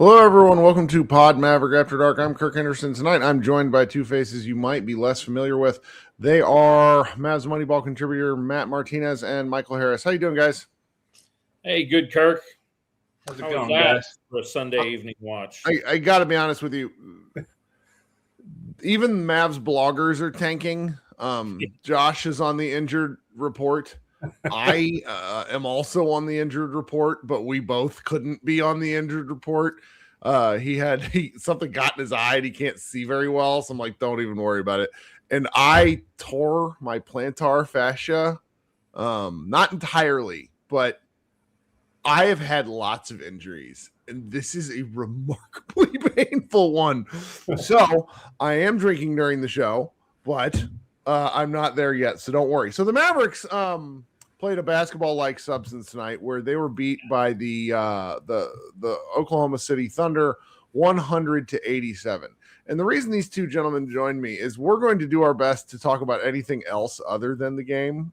Hello, everyone. Welcome to Pod Maverick After Dark. I'm Kirk Henderson. Tonight, I'm joined by two faces you might be less familiar with. They are Mavs Moneyball contributor Matt Martinez and Michael Harris. How you doing, guys? Hey, good, Kirk. How's it going, guys? For a Sunday evening watch. I got to be honest with you. Even Mavs bloggers are tanking. Josh is on the injured report. I am also on the injured report, but we both couldn't be on the injured report. Something got in his eye and he can't see very well. So I'm like, don't even worry about it. And I tore my plantar fascia, not entirely, but I have had lots of injuries, and this is a remarkably painful one. So I am drinking during the show, but I'm not there yet, so don't worry. So the Mavericks played a basketball-like substance tonight, where they were beat by the Oklahoma City Thunder 100-87. And the reason these two gentlemen joined me is we're going to do our best to talk about anything else other than the game.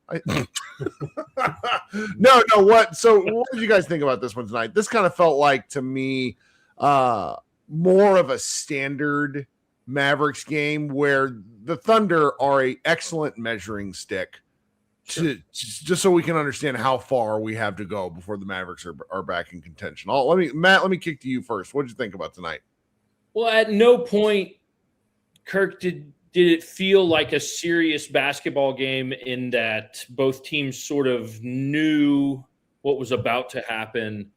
No. What? So what did you guys think about this one tonight? This kind of felt like, to me, more of a standard Mavericks game where the Thunder are an excellent measuring stick just so we can understand how far we have to go before the Mavericks are back in contention. Matt, let me kick to you first. What did you think about tonight? Well, at no point, Kirk, did it feel like a serious basketball game in that both teams sort of knew what was about to happen.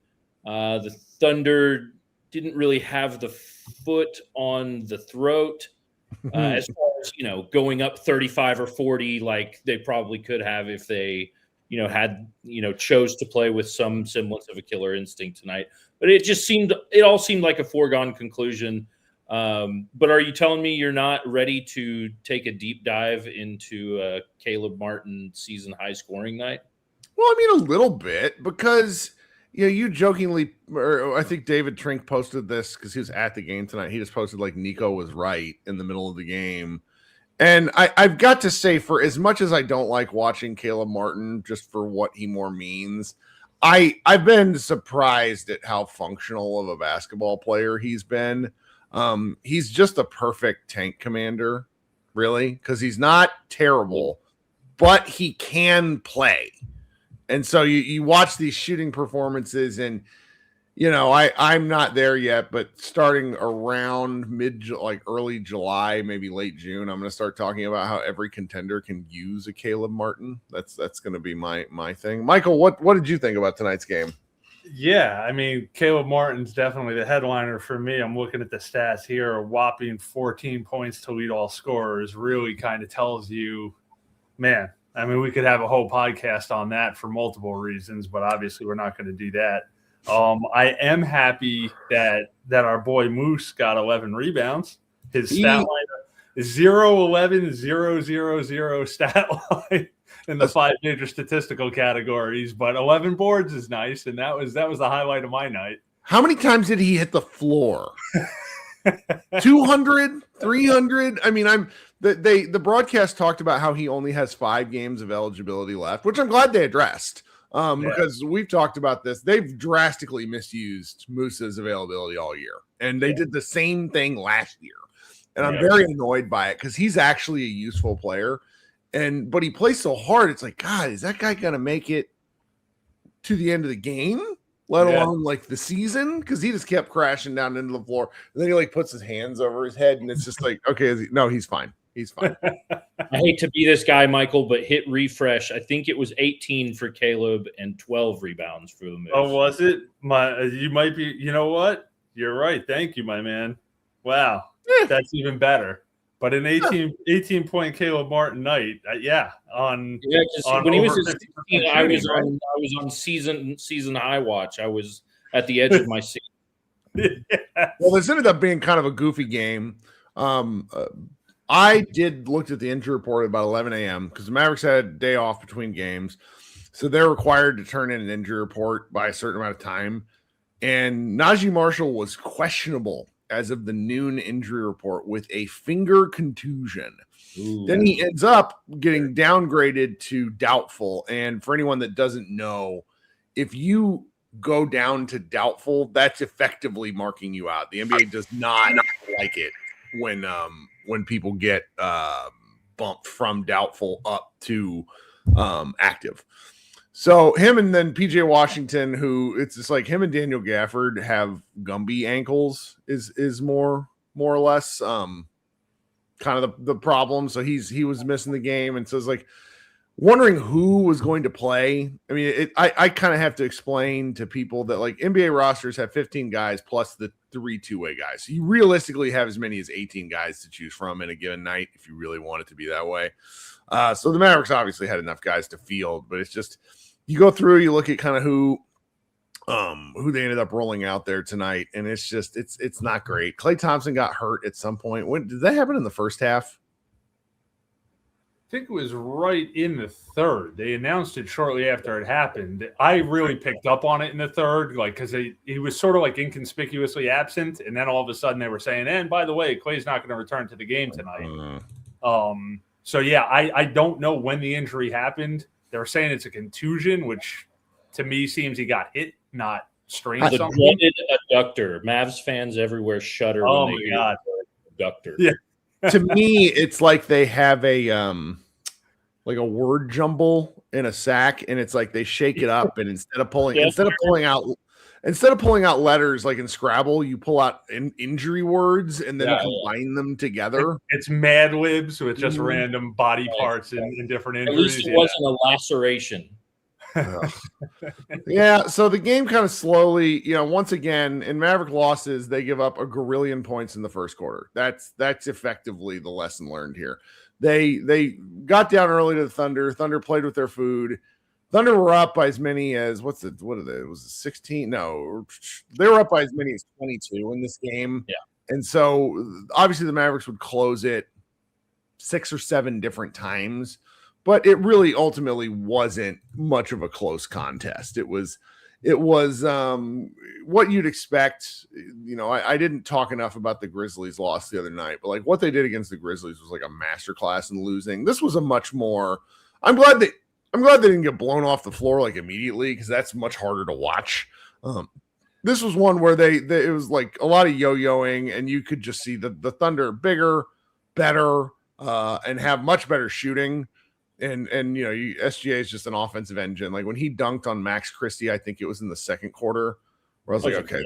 The Thunder didn't really have the foot on the throat as far as, going up 35 or 40 like they probably could have if they, chose to play with some semblance of a killer instinct tonight. But it all seemed like a foregone conclusion. But are you telling me you're not ready to take a deep dive into Caleb Martin season high scoring night? Well, I mean, a little bit, because you jokingly, or I think David Trink posted this because he was at the game tonight. He just posted like Nico was right in the middle of the game. And I've got to say, for as much as I don't like watching Caleb Martin just for what he more means, I've been surprised at how functional of a basketball player he's been. He's just a perfect tank commander, really, because he's not terrible, but he can play. And so you watch these shooting performances, and I'm not there yet, but starting around early July, maybe late June, I'm going to start talking about how every contender can use a Caleb Martin. That's going to be my thing. Michael, what did you think about tonight's game? Yeah, I mean, Caleb Martin's definitely the headliner for me. I'm looking at the stats here. A whopping 14 points to lead all scorers really kind of tells you, man, I mean, we could have a whole podcast on that for multiple reasons, but obviously we're not going to do that. I am happy that our boy Moose got 11 rebounds. His stat line is 0-11-0-0-0 stat line in the 5 major statistical categories, but 11 boards is nice, and that was the highlight of my night. How many times did he hit the floor? 200, 300? I mean, the broadcast talked about how he only has 5 games of eligibility left, which I'm glad they addressed. Because we've talked about this. They've drastically misused Moose's availability all year, and they did the same thing last year. And I'm very annoyed by it because he's actually a useful player, but he plays so hard. It's like, God, is that guy gonna make it to the end of the game, let alone like the season? Because he just kept crashing down into the floor, and then he puts his hands over his head, and it's just like, okay, no, he's fine. He's fine. I hate to be this guy, Michael, but hit refresh. I think it was 18 for Caleb and 12 rebounds for the Moose. Oh, was it? You might be. You know what? You're right. Thank you, my man. Wow, that's even better. But an 18-point Caleb Martin night, when he was at 16, I was on season high watch. I was at the edge of my seat. Well, this ended up being kind of a goofy game. I looked at the injury report at about 11 a.m. because the Mavericks had a day off between games. So they're required to turn in an injury report by a certain amount of time. And Najee Marshall was questionable as of the noon injury report with a finger contusion. Ooh. Then he ends up getting downgraded to doubtful. And for anyone that doesn't know, if you go down to doubtful, that's effectively marking you out. The NBA does not like it when people get bumped from doubtful up to active. So him and then PJ Washington, who it's just like him and Daniel Gafford have Gumby ankles is more or less kind of the problem. So he was missing the game, and so it's like wondering who was going to play. I mean, I kind of have to explain to people that like NBA rosters have 15 guys plus the 3 two-way guys. So you realistically have as many as 18 guys to choose from in a given night if you really want it to be that way. So the Mavericks obviously had enough guys to field, but it's just you go through, you look at kind of who they ended up rolling out there tonight, and it's just it's not great. Klay Thompson got hurt at some point. When did that happen in the first half? I think it was right in the third. They announced it shortly after it happened. I really picked up on it in the third, like because he was sort of like inconspicuously absent, and then all of a sudden they were saying, "And by the way, Klay's not going to return to the game tonight." So yeah, I don't know when the injury happened. They were saying it's a contusion, which to me seems he got hit, not strained. The dreaded adductor. Mavs fans everywhere shudder. Oh when my they god, hear adductor. Yeah. To me, it's like they have a word jumble in a sack, and it's like they shake it up, and instead of pulling out letters like in Scrabble, you pull out injury words and then combine them together. It's Mad Libs with just random body parts in different injuries. At least it wasn't a laceration. Yeah, so the game kind of slowly, once again, in Maverick losses, they give up a gorillion points in the first quarter. That's effectively the lesson learned here. They got down early to the Thunder. Thunder played with their food. Thunder were up by as many as what are they? It was 16? No, they were up by as many as 22 in this game. Yeah, and so obviously the Mavericks would close it 6 or 7 different times. But it really ultimately wasn't much of a close contest. It was what you'd expect. I didn't talk enough about the Grizzlies' loss the other night, but like what they did against the Grizzlies was like a masterclass in losing. This was a much more. I'm glad they didn't get blown off the floor like immediately because that's much harder to watch. This was one where it was like a lot of yo-yoing, and you could just see the Thunder bigger, better, and have much better shooting. And SGA is just an offensive engine. Like when he dunked on Max Christie, I think it was in the second quarter, where I was like, okay,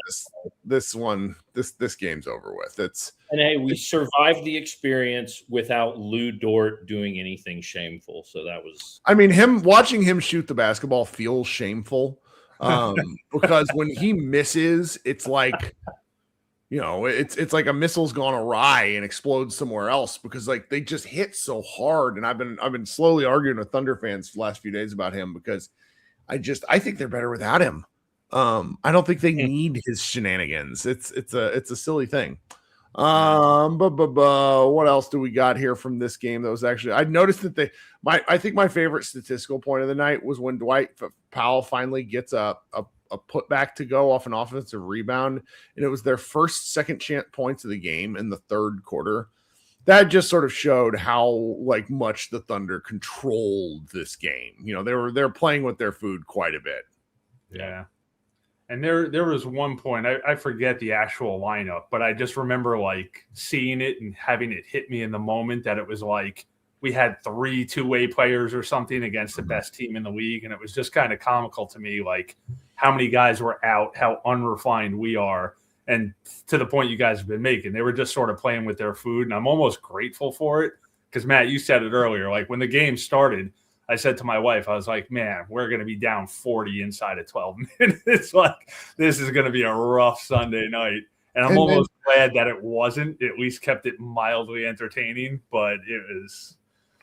this game's over with. And hey, we survived the experience without Lou Dort doing anything shameful. So that was. I mean, watching him shoot the basketball feels shameful because when he misses, it's like. It's like a missile's gone awry and explodes somewhere else because like they just hit so hard. And I've been slowly arguing with Thunder fans the last few days about him because I think they're better without him. I don't think they need his shenanigans. It's a silly thing. But what else do we got here from this game that was actually I noticed that I think my favorite statistical point of the night was when Dwight Powell finally gets a putback to go off an offensive rebound, and it was their first second chance points of the game in the third quarter. That just sort of showed how like much the Thunder controlled this game. They're playing with their food quite a bit. Yeah. And there was one point, I forget the actual lineup, but I just remember like seeing it and having it hit me in the moment that it was like we had 3 two-way players or something against the best team in the league. And it was just kind of comical to me, like how many guys were out, how unrefined we are. And to the point you guys have been making, they were just sort of playing with their food. And I'm almost grateful for it because, Matt, you said it earlier. Like when the game started, I said to my wife, I was like, man, we're going to be down 40 inside of 12 minutes. Like this is going to be a rough Sunday night. And I'm almost glad that it wasn't. It at least kept it mildly entertaining, but it was.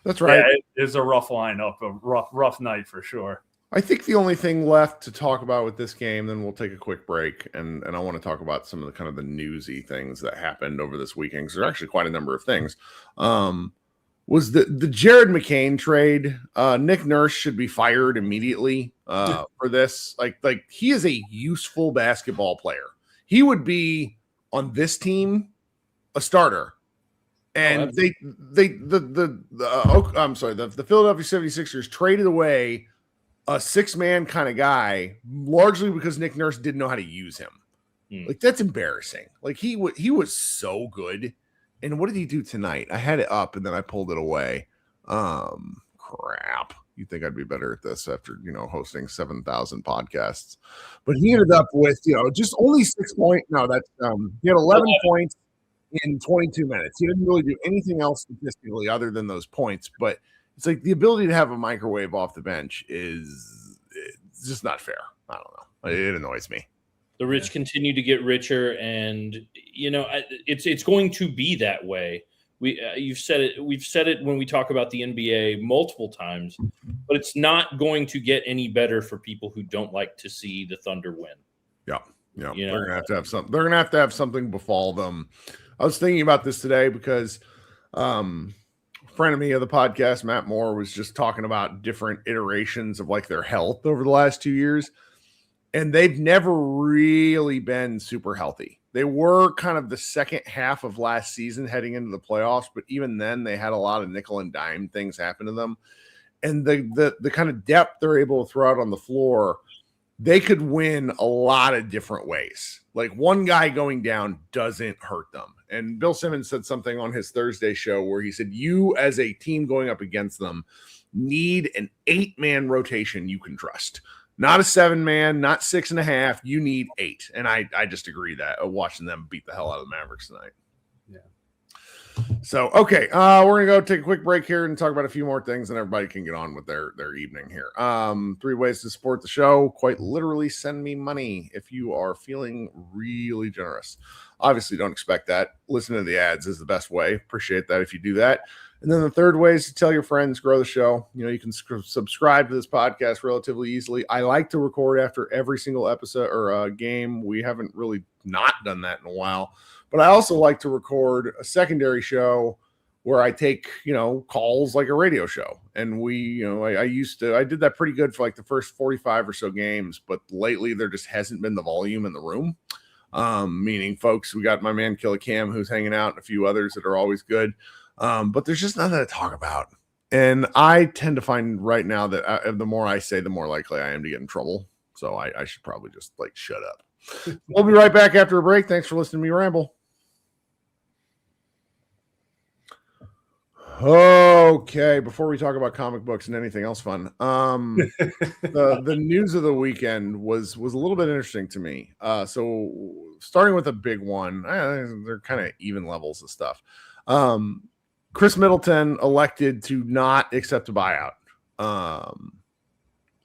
That's right. Yeah, it is a rough lineup, a rough night for sure. I think the only thing left to talk about with this game, then we'll take a quick break, and I want to talk about some of the kind of the newsy things that happened over this weekend. Because there's actually quite a number of things. Was the Jared McCain trade? Nick Nurse should be fired immediately for this. Like he is a useful basketball player. He would be on this team a starter. And the Philadelphia 76ers traded away a 6-man kind of guy, largely because Nick Nurse didn't know how to use him. Like, that's embarrassing. Like, he was so good. And what did he do tonight? I had it up and then I pulled it away. Crap. You'd think I'd be better at this after, hosting 7,000 podcasts. But he ended up with, just only 6 points. No, that's he had 11 points in 22 minutes. He didn't really do anything else statistically other than those points. But it's like the ability to have a microwave off the bench is just not fair. I don't know. It annoys me. The rich continue to get richer, and it's going to be that way. You've said it. We've said it when we talk about the NBA multiple times, but it's not going to get any better for people who don't like to see the Thunder win. Yeah. They're gonna have to have something. They're gonna have to have something befall them. I was thinking about this today because a friend of me of the podcast, Matt Moore, was just talking about different iterations of like their health over the last 2 years. And they've never really been super healthy. They were kind of the second half of last season heading into the playoffs, but even then they had a lot of nickel and dime things happen to them. And the kind of depth they're able to throw out on the floor, they could win a lot of different ways. Like, one guy going down doesn't hurt them. And Bill Simmons said something on his Thursday show where he said, you as a team going up against them need an 8-man rotation you can trust. Not a 7-man, not 6.5. You need 8. And I just agree that watching them beat the hell out of the Mavericks tonight. Yeah. So, okay. We're going to go take a quick break here and talk about a few more things, and everybody can get on with their evening here. 3 ways to support the show. Quite literally, send me money if you are feeling really generous. Obviously, don't expect that. Listen to the ads is the best way. Appreciate that if you do that. And then the third way is to tell your friends, grow the show. You can subscribe to this podcast relatively easily. I like to record after every single episode or game. We haven't really not done that in a while. But I also like to record a secondary show where I take, calls like a radio show. And I did that pretty good for like the first 45 or so games. But lately there just hasn't been the volume in the room. Meaning, folks, we got my man Killer Cam who's hanging out and a few others that are always good. But there's just nothing to talk about. And I tend to find right now that the more I say, the more likely I am to get in trouble. So I should probably just shut up. We'll be right back after a break. Thanks for listening to me ramble. Okay. Before we talk about comic books and anything else fun, the news of the weekend was a little bit interesting to me. So starting with a big one, they're kind of even levels of stuff. Chris Middleton elected to not accept a buyout.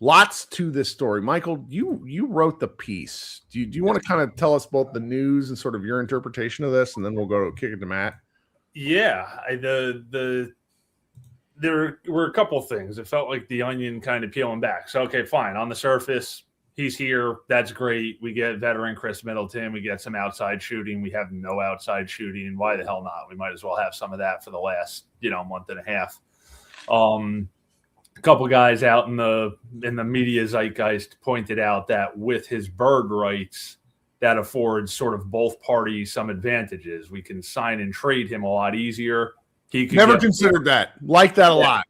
Lots to this story. Michael, you wrote the piece. Do you want to kind of tell us both the news and sort of your interpretation of this, and then we'll go kick it to Matt? Yeah, there were a couple things. It felt like the onion kind of peeling back. So, okay, fine. On the surface, he's here. That's great. We get veteran Chris Middleton. We get some outside shooting. We have no outside shooting. Why the hell not? We might as well have some of that for the last, month and a half. A couple guys out in the media zeitgeist pointed out that with his bird rights, that affords sort of both parties some advantages. We can sign and trade him a lot easier. He could never considered that. Like that a lot.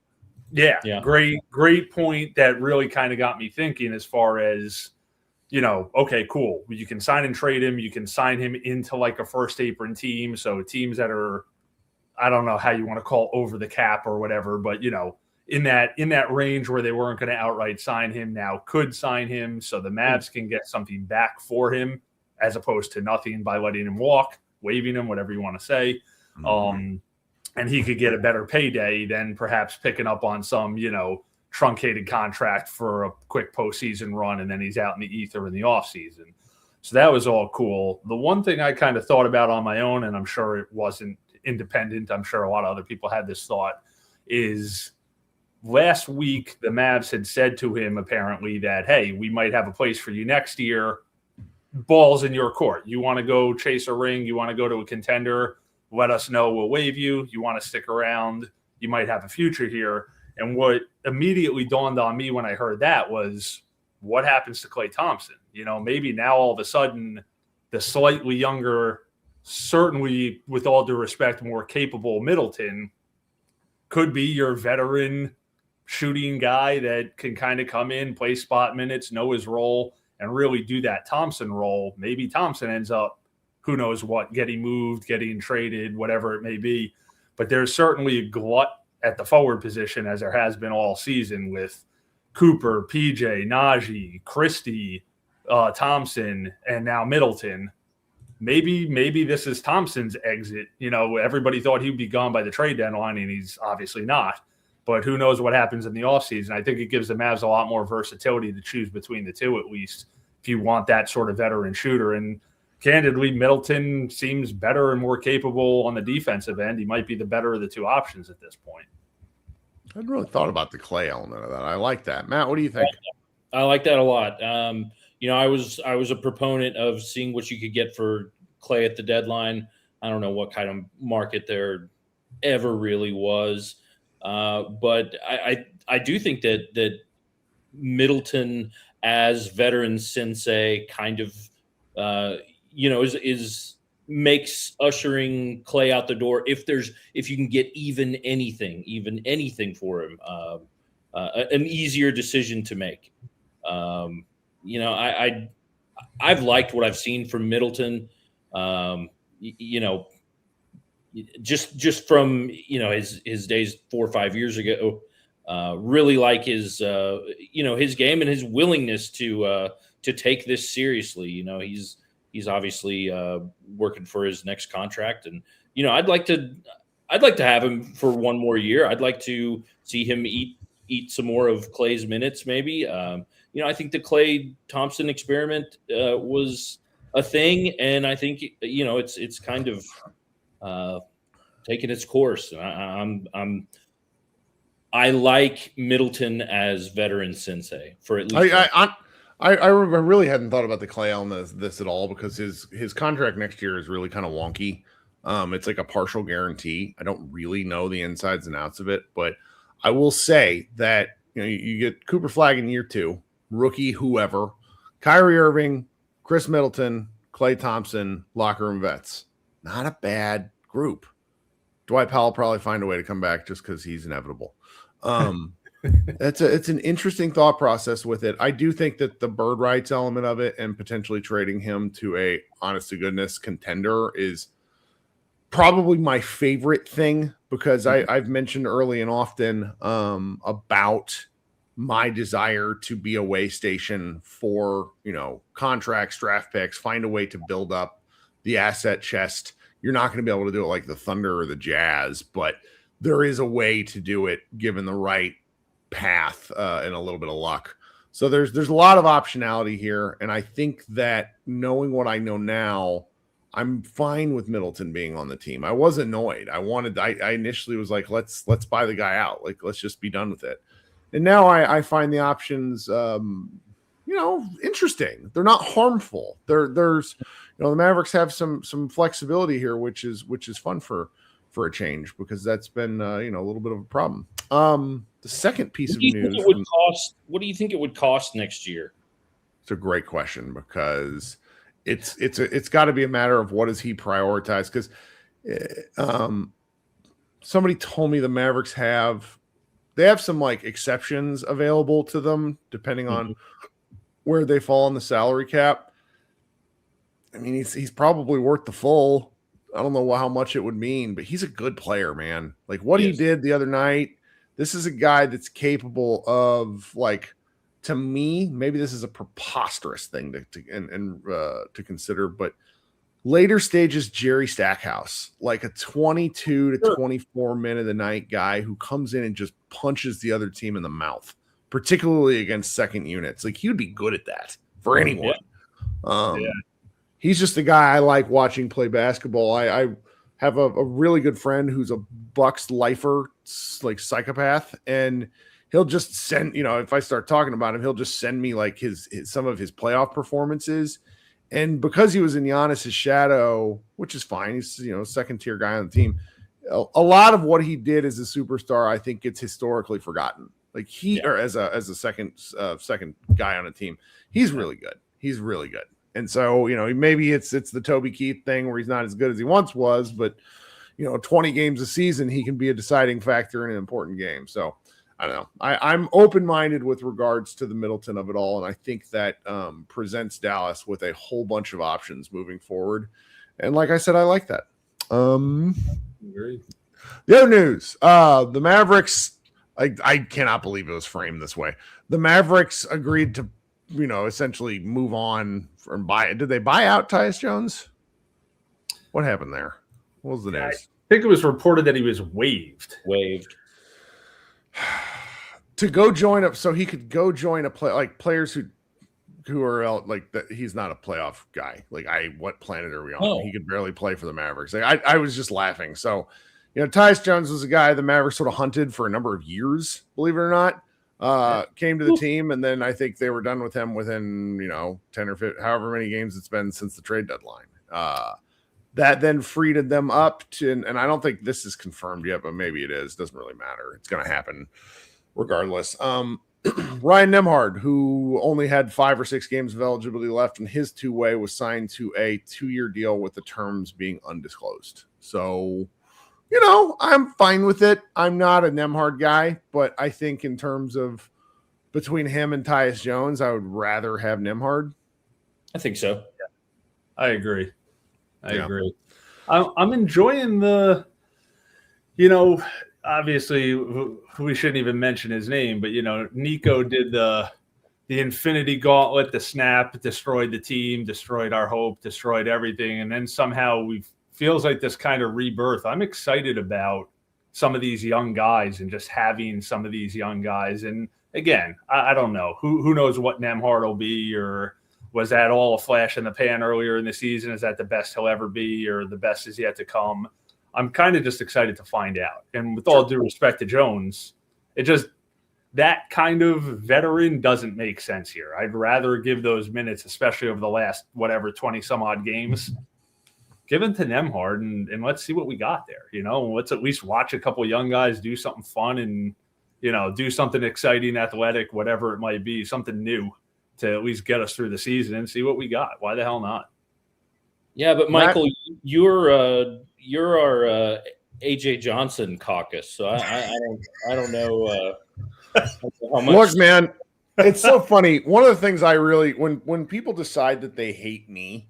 Yeah. Great point. That really kind of got me thinking as far as, okay, cool. You can sign and trade him. You can sign him into like a first apron team. So teams that are, I don't know how you want to call over the cap or whatever, but in that range where they weren't going to outright sign him, now could sign him. So the Mavs can get something back for him as opposed to nothing by letting him walk, waiving him, whatever you want to say. Mm-hmm. And he could get a better payday than perhaps picking up on some, truncated contract for a quick postseason run, and then he's out in the ether in the offseason. So that was all cool. The one thing I kind of thought about on my own, and I'm sure it wasn't independent, I'm sure a lot of other people had this thought, is last week the Mavs had said to him apparently that, hey, we might have a place for you next year. Ball's in your court. You want to go chase a ring? You want to go to a contender? Let us know. We'll waive you. You want to stick around? You might have a future here. And what immediately dawned on me when I heard that was, what happens to Klay Thompson? Maybe now all of a sudden the slightly younger, certainly with all due respect, more capable Middleton could be your veteran shooting guy that can kind of come in, play spot minutes, know his role, and really do that Thompson role. Maybe Thompson ends up, who knows what, getting moved, getting traded, whatever it may be. But there's certainly a glut at the forward position, as there has been all season, with Cooper, PJ, Najee, Christie, Thompson, and now Middleton. Maybe this is Thompson's exit. Everybody thought he'd be gone by the trade deadline, and he's obviously not. But who knows what happens in the offseason. I think it gives the Mavs a lot more versatility to choose between the two, at least, if you want that sort of veteran shooter. And candidly, Middleton seems better and more capable on the defensive end. He might be the better of the two options at this point. I hadn't really thought about the Clay element of that. I like that. Matt, what do you think? I like that a lot. I was a proponent of seeing what you could get for Clay at the deadline. I don't know what kind of market there ever really was. But I do think that Middleton as veteran sensei kind of, is makes ushering Clay out the door. If you can get even anything for him, an easier decision to make. I've liked what I've seen from Middleton. Just from his days 4 or 5 years ago, really like his his game and his willingness to take this seriously. He's obviously working for his next contract, and I'd like to have him for one more year. I'd like to see him eat some more of Clay's minutes, maybe. I think the Clay Thompson experiment was a thing, and I think it's kind of taking its course. I like Middleton as veteran sensei for at least. I really hadn't thought about the Clay element of this at all, because his contract next year is really kind of wonky. It's like a partial guarantee. I don't really know the insides and outs of it, but I will say that you get Cooper Flag in year 2, rookie whoever, Kyrie Irving, Chris Middleton, Klay Thompson, locker room vets. Not a bad group. Dwight Powell will probably find a way to come back just because he's inevitable. It's an interesting thought process with it. I do think that the bird rights element of it and potentially trading him to a honest to goodness contender is probably my favorite thing, because I've mentioned early and often about my desire to be a way station for, contracts, draft picks, find a way to build up the asset chest. You're not going to be able to do it like the Thunder or the Jazz, but there is a way to do it given the right path and a little bit of luck. So there's a lot of optionality here, and I think that knowing what I know now, I'm fine with Middleton being on the team. I was annoyed. I initially was like, let's buy the guy out. Like, let's just be done with it. And now I find the options, interesting. They're not harmful. There's the Mavericks have some flexibility here, which is fun for a change, because that's been a little bit of a problem. The second piece of news. What do you think it would cost next year? It's a great question, because it's got to be a matter of what does he prioritize, because somebody told me the Mavericks have some like exceptions available to them depending on where they fall on the salary cap. I mean, he's probably worth the full. I don't know how much it would mean, but he's a good player, man. Like what he did the other night, this is a guy that's capable of, like, to me, maybe this is a preposterous thing to consider, but later stages Jerry Stackhouse, like a 22 to 24 minute a night guy who comes in and just punches the other team in the mouth, particularly against second units. Like, he would be good at that for anyone. He's just a guy I like watching play basketball. I have a really good friend who's a Bucks lifer, like psychopath, and he'll just send, if I start talking about him, he'll just send me like his some of his playoff performances. And because he was in Giannis's shadow, which is fine, he's second tier guy on the team. A lot of what he did as a superstar, I think, gets historically forgotten. Like or as a second guy on a team, he's really good. He's really good. And so, maybe it's the Toby Keith thing where he's not as good as he once was, but 20 games a season, he can be a deciding factor in an important game. So I don't know. I'm open-minded with regards to the Middleton of it all, and I think that presents Dallas with a whole bunch of options moving forward. And like I said, I like that. Agreed. The other news, the Mavericks, I cannot believe it was framed this way. The Mavericks agreed to, essentially move on from did they buy out Tyus Jones? What happened there? What was the news? I think it was reported that he was waived. To go join up, so he could go join a play, like players who are out, like that. He's not a playoff guy. Like what planet are we on? Oh. He could barely play for the Mavericks. Like I was just laughing. So, Tyus Jones was a guy the Mavericks sort of hunted for a number of year,s believe it or not. Came to the team, and then I think they were done with him within 10 or 15, however many games it's been since the trade deadline. That then freed them up to, and I don't think this is confirmed yet, but maybe it is. Doesn't really matter. It's going to happen regardless. Ryan Nembhard, who only had 5 or 6 games of eligibility left, and his two-way was signed to a 2-year deal with the terms being undisclosed. So, I'm fine with it. I'm not a Nembhard guy, but I think in terms of between him and Tyus Jones, I would rather have Nembhard. I think so. Yeah. I agree. I agree. I'm enjoying the, obviously we shouldn't even mention his name, but Nico did the Infinity Gauntlet, the snap, destroyed the team, destroyed our hope, destroyed everything, and then somehow feels like this kind of rebirth. I'm excited about some of these young guys and just having some of these young guys. And again, I don't know who knows what Nembhard will be, or was that all a flash in the pan earlier in the season? Is that the best he'll ever be, or the best is yet to come? I'm kind of just excited to find out. And with all due respect to Jones, that kind of veteran doesn't make sense here. I'd rather give those minutes, especially over the last 20 some odd games, give them to Nembhard and let's see what we got there. Let's at least watch a couple of young guys do something fun and, do something exciting, athletic, whatever it might be, something new to at least get us through the season and see what we got. Why the hell not? Yeah, but Michael, you're our AJ Johnson caucus, so I don't know how much. Look, man, it's so funny. One of the things I really when people decide that they hate me,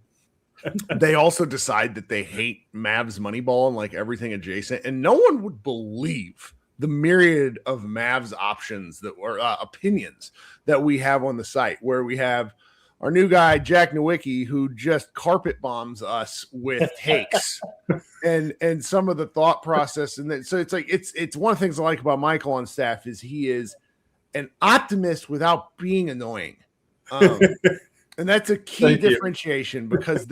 they also decide that they hate Mavs Moneyball and like everything adjacent, and no one would believe the myriad of Mavs options or opinions that we have on the site, where we have our new guy, Jack Nowicki, who just carpet bombs us with takes and some of the thought process. And then, so it's like, it's one of the things I like about Michael on staff is he is an optimist without being annoying. And that's a key differentiation because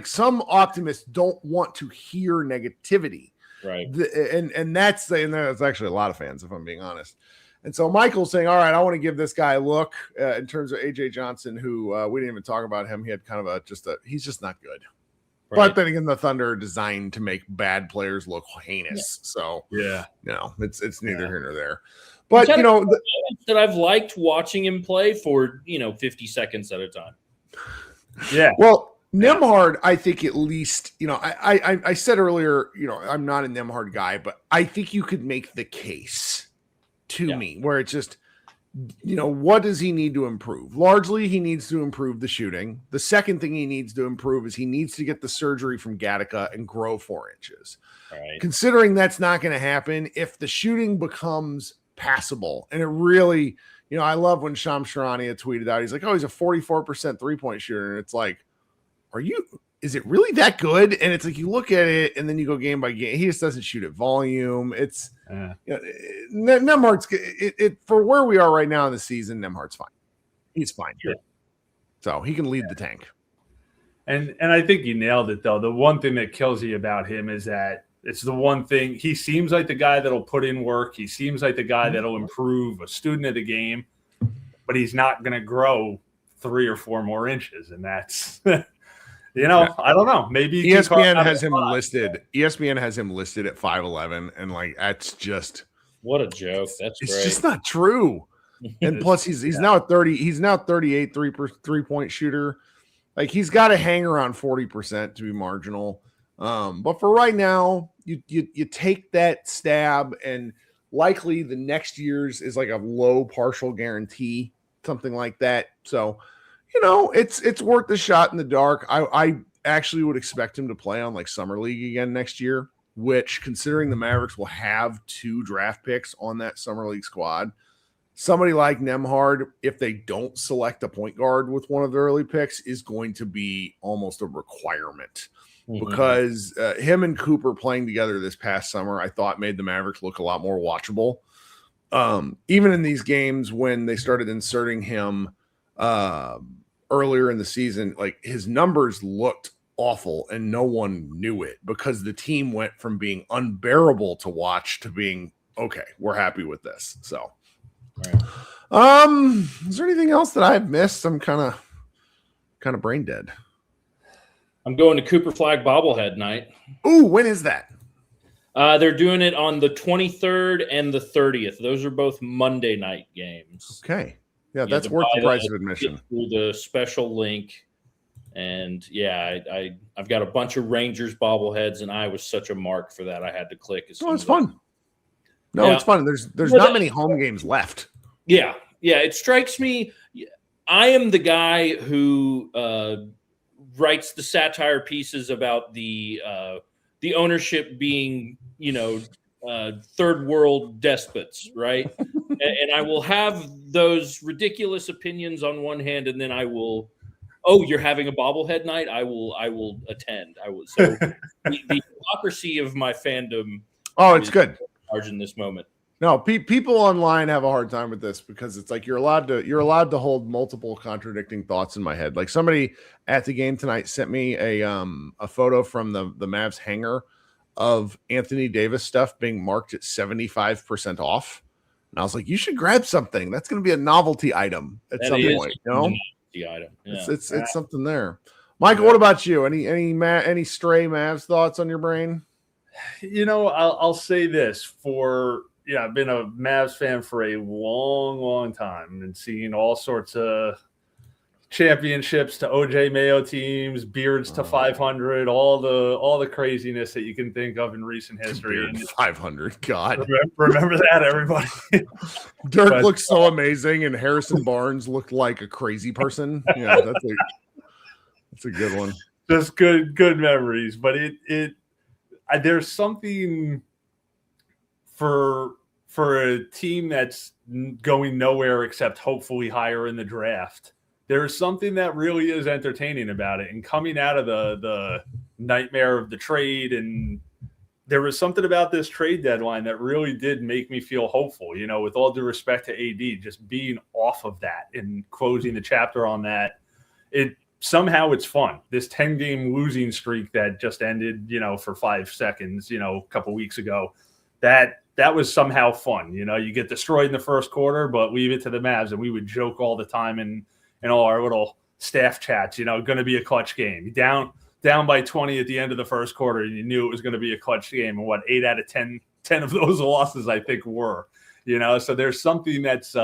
some optimists don't want to hear negativity. Right. And that's actually a lot of fans, if I'm being honest. And so Michael's saying, all right, I want to give this guy a look in terms of AJ Johnson, who we didn't even talk about him. He had kind of he's just not good. Right. But then again, the Thunder are designed to make bad players look heinous. Yeah. So, it's neither here nor there. But, that I've liked watching him play for, 50 seconds at a time. Yeah. Well, Nembhard, I think at least, I said earlier, I'm not a Nembhard guy, but I think you could make the case to me where it's just, what does he need to improve? Largely, he needs to improve the shooting. The second thing he needs to improve is he needs to get the surgery from Gattaca and grow 4 inches. Right. Considering that's not going to happen, if the shooting becomes passable, and it really, I love when Shams Charania tweeted out, he's like, oh, he's a 44% 3-point shooter. And it's like, is it really that good? And it's like, you look at it and then you go game by game. He just doesn't shoot at volume. It's Nembhard's for where we are right now in the season. Nembhard's fine. He's fine. Yeah. So he can lead the tank. And I think you nailed it though. The one thing that kills you about him is that it's the one thing. He seems like the guy that'll put in work. He seems like the guy that'll improve, a student of the game, but he's not going to grow 3 or 4 more inches. And that's, I don't know. Maybe ESPN has him listed. ESPN has him listed at 5'11", and that's just what a joke. That's it's great. Just not true. And plus, he's now at 30. He's now 38 3-point shooter. Like he's got to hang around 40% to be marginal. But for right now, you take that stab, and likely the next year's is like a low partial guarantee, something like that. So, it's worth the shot in the dark. I actually would expect him to play on like Summer League again next year, which, considering the Mavericks will have 2 draft picks on that Summer League squad, somebody like Nembhard, if they don't select a point guard with one of the early picks, is going to be almost a requirement. Because him and Cooper playing together this past summer, I thought made the Mavericks look a lot more watchable. Even in these games when they started inserting him earlier in the season, like his numbers looked awful and no one knew it because the team went from being unbearable to watch to being, okay, we're happy with this. So, is there anything else that I've missed? I'm kind of brain dead. I'm going to Cooper Flag bobblehead night. Ooh, when is that? They're doing it on the 23rd and the 30th. Those are both Monday night games. Okay. Yeah, that's worth the price of admission. Through the special link. And yeah, I've got a bunch of Rangers bobbleheads, and I was such a mark for that. I had to click. It's fun. It's fun. There's not many home games left. Yeah. It strikes me. I am the guy who writes the satire pieces about the ownership being, third world despots, right? and I will have those ridiculous opinions on one hand, and then I will, you're having a bobblehead night? I will attend. I will. So the hypocrisy of my fandom. Oh, it's good. Large in this moment. No, people online have a hard time with this because it's like you're allowed to hold multiple contradicting thoughts in my head. Like somebody at the game tonight sent me a photo from the Mavs hangar of Anthony Davis stuff being marked at 75% off. And I was like, you should grab something. That's going to be a novelty item at some point. Novelty item. Yeah. It's something there. Michael, what about you? Any stray Mavs thoughts on your brain? I'll say this I've been a Mavs fan for a long, long time and seen all sorts of championships to OJ Mayo teams, beards to 500, all the craziness that you can think of in recent history. 500, God. Remember that, everybody. Dirk looked so amazing, and Harrison Barnes looked like a crazy person. Yeah, that's a good one. Just good memories, but there's something for a team that's going nowhere except hopefully higher in the draft. There's something that really is entertaining about it. And coming out of the nightmare of the trade, and there was something about this trade deadline that really did make me feel hopeful, with all due respect to AD, just being off of that and closing the chapter on that. Somehow it's fun. This 10-game losing streak that just ended, for 5 seconds, a couple weeks ago, that was somehow fun. You get destroyed in the first quarter, but leave it to the Mavs. And we would joke all the time in all our little staff chats, going to be a clutch game. Down by 20 at the end of the first quarter, and you knew it was going to be a clutch game. And 8 out of 10 of those losses, I think, were. So there's something that's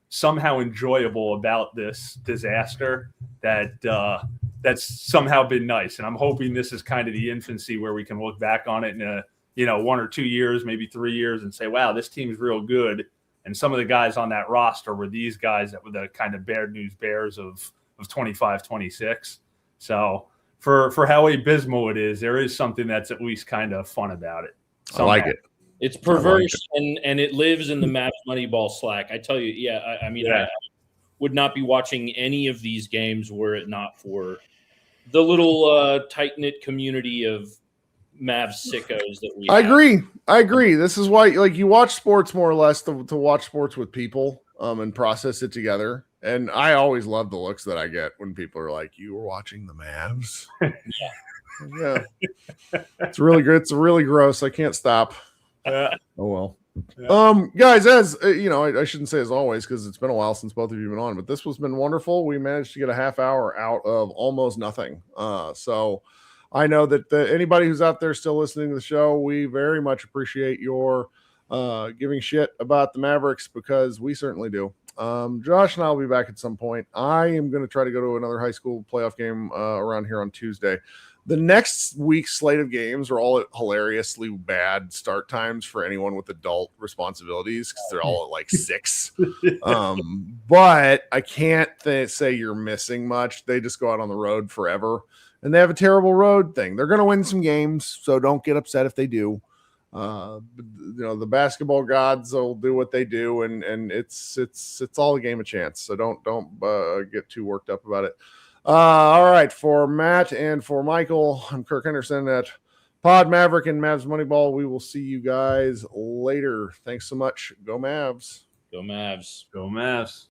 somehow enjoyable about this disaster that's somehow been nice. And I'm hoping this is kind of the infancy where we can look back on it in a 1 or 2 years, maybe 3 years, and say, wow, this team's real good. And some of the guys on that roster were these guys that were the kind of bad news bears of 25, 26. So for how abysmal it is, there is something that's at least kind of fun about it. I like it. It's perverse, and it lives in the Mavs Moneyball Slack. I tell you, I would not be watching any of these games were it not for the little tight-knit community of Mavs sickos that we have. I agree. This is why, you watch sports more or less to watch sports with people and process it together. And I always love the looks that I get when people are like, you were watching the Mavs? Yeah. It's really good. It's really gross. I can't stop. Oh, well. Yeah. Guys, as I shouldn't say as always, because it's been a while since both of you have been on, but this has been wonderful. We managed to get a half hour out of almost nothing. So I know that anybody who's out there still listening to the show, we very much appreciate your giving shit about the Mavericks, because we certainly do. Josh and I will be back at some point. I am going to try to go to another high school playoff game around here on Tuesday. The next week's slate of games are all hilariously bad start times for anyone with adult responsibilities because they're all at like 6. But I can't say you're missing much. They just go out on the road forever, and they have a terrible road thing. They're going to win some games, so don't get upset if they do. The basketball gods will do what they do, and it's all a game of chance. So don't get too worked up about it. All right, for Matt and for Michael, I'm Kirk Henderson at Pod Maverick and Mavs Moneyball. We will see you guys later. Thanks so much. Go Mavs. Go Mavs. Go Mavs.